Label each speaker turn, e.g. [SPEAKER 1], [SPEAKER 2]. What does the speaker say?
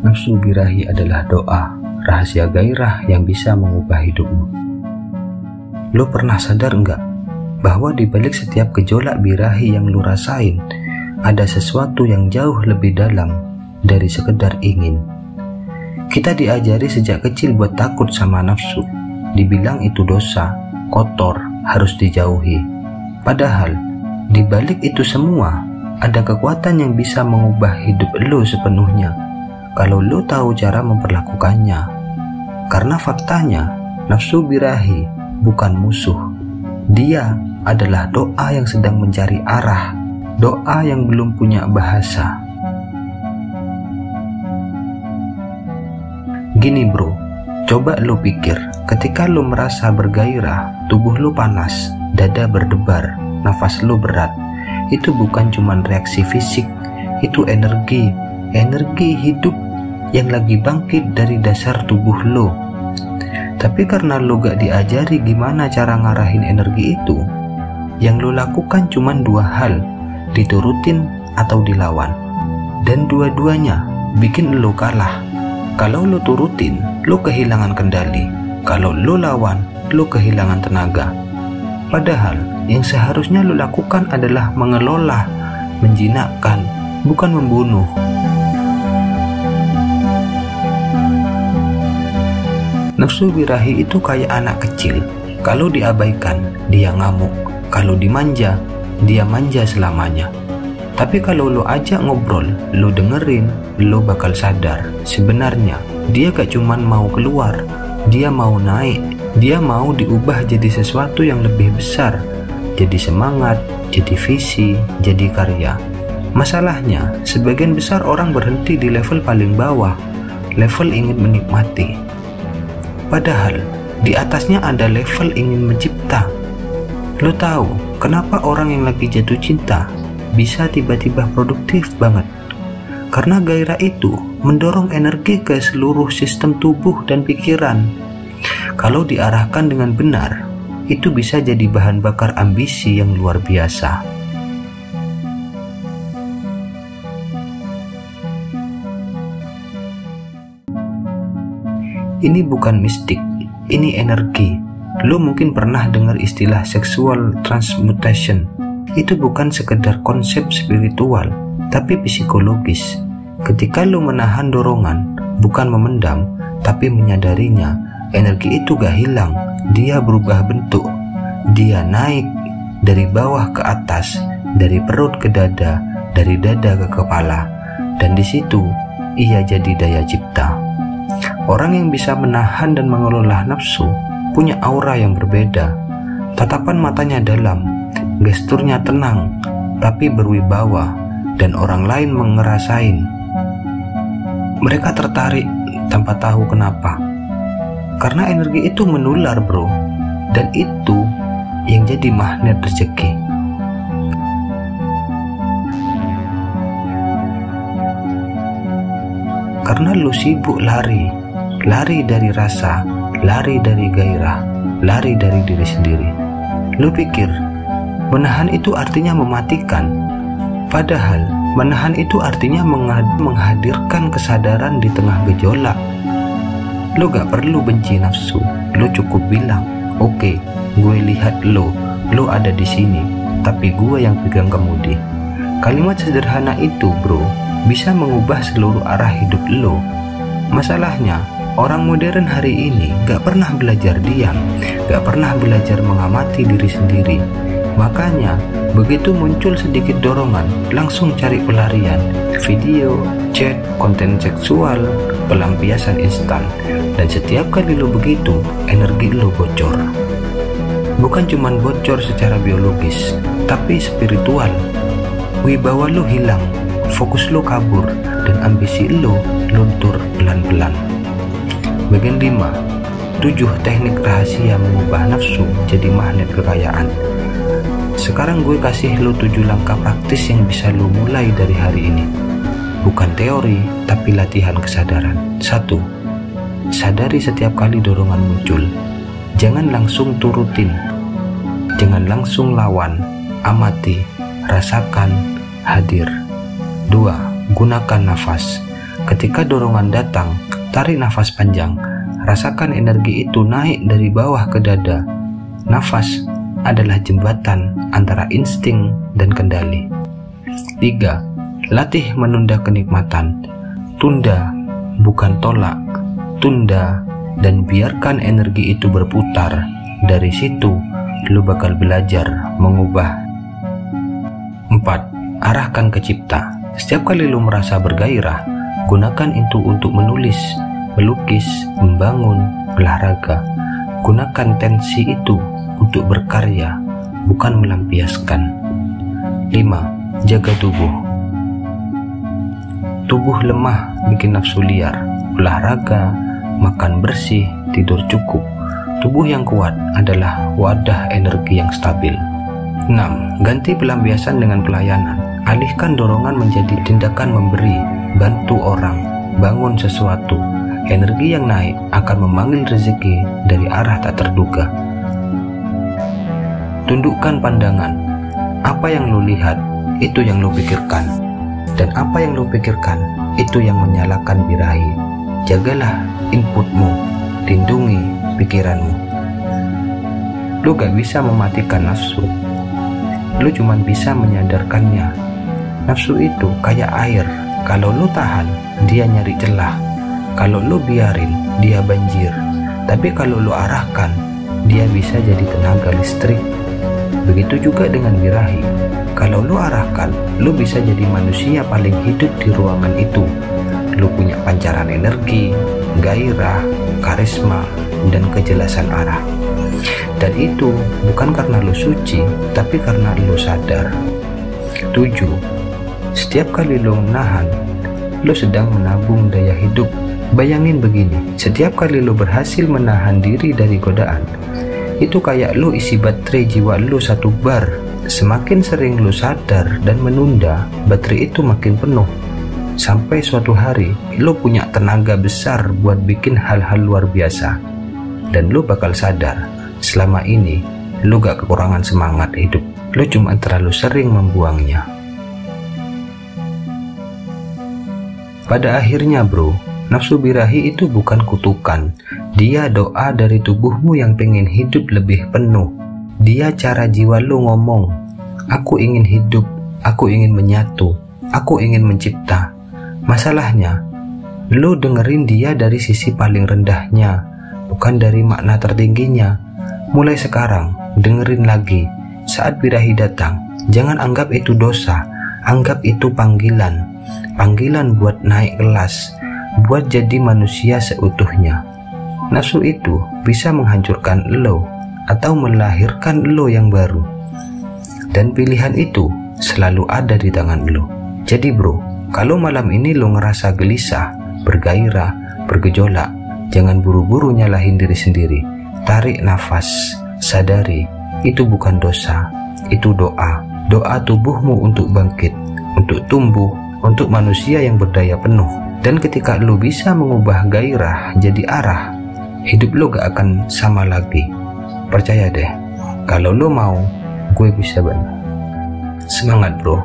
[SPEAKER 1] Nafsu birahi adalah doa, rahasia gairah yang bisa mengubah hidupmu. Lo pernah sadar nggak bahwa di balik setiap gejolak birahi yang lo rasain, ada sesuatu yang jauh lebih dalam dari sekedar ingin. Kita diajari sejak kecil buat takut sama nafsu, dibilang itu dosa, kotor, harus dijauhi. Padahal di balik itu semua ada kekuatan yang bisa mengubah hidup lo sepenuhnya kalau lo tahu cara memperlakukannya. Karena faktanya, nafsu birahi bukan musuh. Dia adalah doa yang sedang mencari arah, doa yang belum punya bahasa. Gini bro, coba lo pikir, ketika lo merasa bergairah, tubuh lo panas, dada berdebar, nafas lo berat, itu bukan cuma reaksi fisik, itu energi hidup yang lagi bangkit dari dasar tubuh lo. Tapi karena lo gak diajari gimana cara ngarahin energi itu, yang lo lakukan cuma dua hal, diturutin atau dilawan. Dan dua-duanya bikin lo kalah. Kalau lo turutin, lo kehilangan kendali. Kalau lo lawan, lo kehilangan tenaga. Padahal yang seharusnya lo lakukan adalah mengelola, menjinakkan, bukan membunuh. Nafsu birahi itu kayak anak kecil. Kalau diabaikan, dia ngamuk. Kalau dimanja, dia manja selamanya. Tapi kalau lo ajak ngobrol, lo dengerin, lo bakal sadar. Sebenarnya, dia gak cuman mau keluar, dia mau naik. Dia mau diubah jadi sesuatu yang lebih besar, jadi semangat, jadi visi, jadi karya. Masalahnya, sebagian besar orang berhenti di level paling bawah, level ingin menikmati. Padahal, di atasnya ada level ingin mencipta. Lo tahu, kenapa orang yang lagi jatuh cinta bisa tiba-tiba produktif banget? Karena gairah itu mendorong energi ke seluruh sistem tubuh dan pikiran. Kalau diarahkan dengan benar, itu bisa jadi bahan bakar ambisi yang luar biasa. Ini bukan mistik, ini energi. Lo mungkin pernah dengar istilah sexual transmutation. Itu bukan sekedar konsep spiritual, tapi psikologis. Ketika lo menahan dorongan, bukan memendam, tapi menyadarinya, energi itu gak hilang, dia berubah bentuk. Dia naik dari bawah ke atas, dari perut ke dada, dari dada ke kepala. Dan di situ, ia jadi daya cipta. Orang yang bisa menahan dan mengelola nafsu punya aura yang berbeda. Tatapan matanya dalam, gesturnya tenang, tapi berwibawa, dan orang lain ngerasain. Mereka tertarik tanpa tahu kenapa. Karena energi itu menular bro, dan itu yang jadi magnet rezeki. Karena lu sibuk lari dari rasa, lari dari gairah, lari dari diri sendiri. Lu pikir menahan itu artinya mematikan, padahal menahan itu artinya menghadirkan kesadaran di tengah gejolak. Lo gak perlu benci nafsu, lo cukup bilang, oke, gue lihat lo ada di sini, tapi gue yang pegang kemudi. Kalimat sederhana itu bro, bisa mengubah seluruh arah hidup lo. Masalahnya, orang modern hari ini gak pernah belajar diam, gak pernah belajar mengamati diri sendiri. Makanya, begitu muncul sedikit dorongan, langsung cari pelarian, video, chat, konten seksual, pelampiasan instan. Dan setiap kali lo begitu, energi lo bocor. Bukan cuman bocor secara biologis, tapi spiritual. Wibawa lo hilang, fokus lo kabur, dan ambisi lo luntur pelan-pelan. Bagian 5, 7 teknik rahasia mengubah nafsu jadi magnet kekayaan. Sekarang gue kasih lo 7 langkah praktis yang bisa lo mulai dari hari ini. Bukan teori, tapi latihan kesadaran. 1. Sadari setiap kali dorongan muncul. Jangan langsung turutin. Jangan langsung lawan. Amati, rasakan, hadir. 2. Gunakan nafas. Ketika dorongan datang, tarik nafas panjang. Rasakan energi itu naik dari bawah ke dada. Nafas adalah jembatan antara insting dan kendali. 3. Latih menunda kenikmatan. Tunda, bukan tolak. Tunda dan biarkan energi itu berputar. Dari situ, lu bakal belajar mengubah. 4. Arahkan ke cipta. Setiap kali lu merasa bergairah, gunakan itu untuk menulis, melukis, membangun, olahraga. Gunakan tensi itu untuk berkarya, bukan melampiaskan. 5. Jaga tubuh. Tubuh lemah bikin nafsu liar. Olahraga, makan bersih, tidur cukup. Tubuh yang kuat adalah wadah energi yang stabil. 6. Ganti pelampiasan dengan pelayanan. Alihkan dorongan menjadi tindakan memberi, bantu orang, bangun sesuatu. Energi yang naik akan memanggil rezeki dari arah tak terduga. Tundukkan pandangan. Apa yang lu lihat, itu yang lu pikirkan. Dan apa yang lu pikirkan, itu yang menyalakan birahi. Jagalah inputmu, lindungi pikiranmu. Lu gak bisa mematikan nafsu, lu cuma bisa menyadarkannya. Nafsu itu kayak air, kalau lu tahan, dia nyari celah. Kalau lu biarin, dia banjir. Tapi kalau lu arahkan, dia bisa jadi tenaga listrik. Begitu juga dengan birahi. Kalau lu arahkan, lu bisa jadi manusia paling hidup di ruangan itu. Lu punya pancaran energi, gairah, karisma, dan kejelasan arah. Dan itu bukan karena lu suci, tapi karena lu sadar. 7. Setiap kali lu menahan, lu sedang menabung daya hidup. Bayangin begini, setiap kali lu berhasil menahan diri dari godaan, itu kayak lu isi baterai jiwa lu 1 bar. Semakin sering lu sadar dan menunda, baterai itu makin penuh. Sampai suatu hari, lu punya tenaga besar buat bikin hal-hal luar biasa. Dan lu bakal sadar, selama ini, lu gak kekurangan semangat hidup. Lu cuma terlalu sering membuangnya. Pada akhirnya bro, nafsu birahi itu bukan kutukan. Dia doa dari tubuhmu yang pengen hidup lebih penuh. Dia cara jiwa lu ngomong, aku ingin hidup, aku ingin menyatu, aku ingin mencipta. Masalahnya, lu dengerin dia dari sisi paling rendahnya, bukan dari makna tertingginya. Mulai sekarang, dengerin lagi. Saat birahi datang, jangan anggap itu dosa, anggap itu panggilan. Panggilan buat naik kelas, buat jadi manusia seutuhnya. Nafsu itu bisa menghancurkan lo atau melahirkan lo yang baru. Dan pilihan itu selalu ada di tangan lo. Jadi bro, kalau malam ini lo ngerasa gelisah, bergairah, bergejolak, jangan buru-buru nyalahin diri sendiri. Tarik nafas, sadari, itu bukan dosa, itu doa. Doa tubuhmu untuk bangkit, untuk tumbuh, untuk manusia yang berdaya penuh. Dan ketika lo bisa mengubah gairah jadi arah, hidup lo gak akan sama lagi. Percaya deh, kalau lo mau, gue bisa bantu. Semangat bro.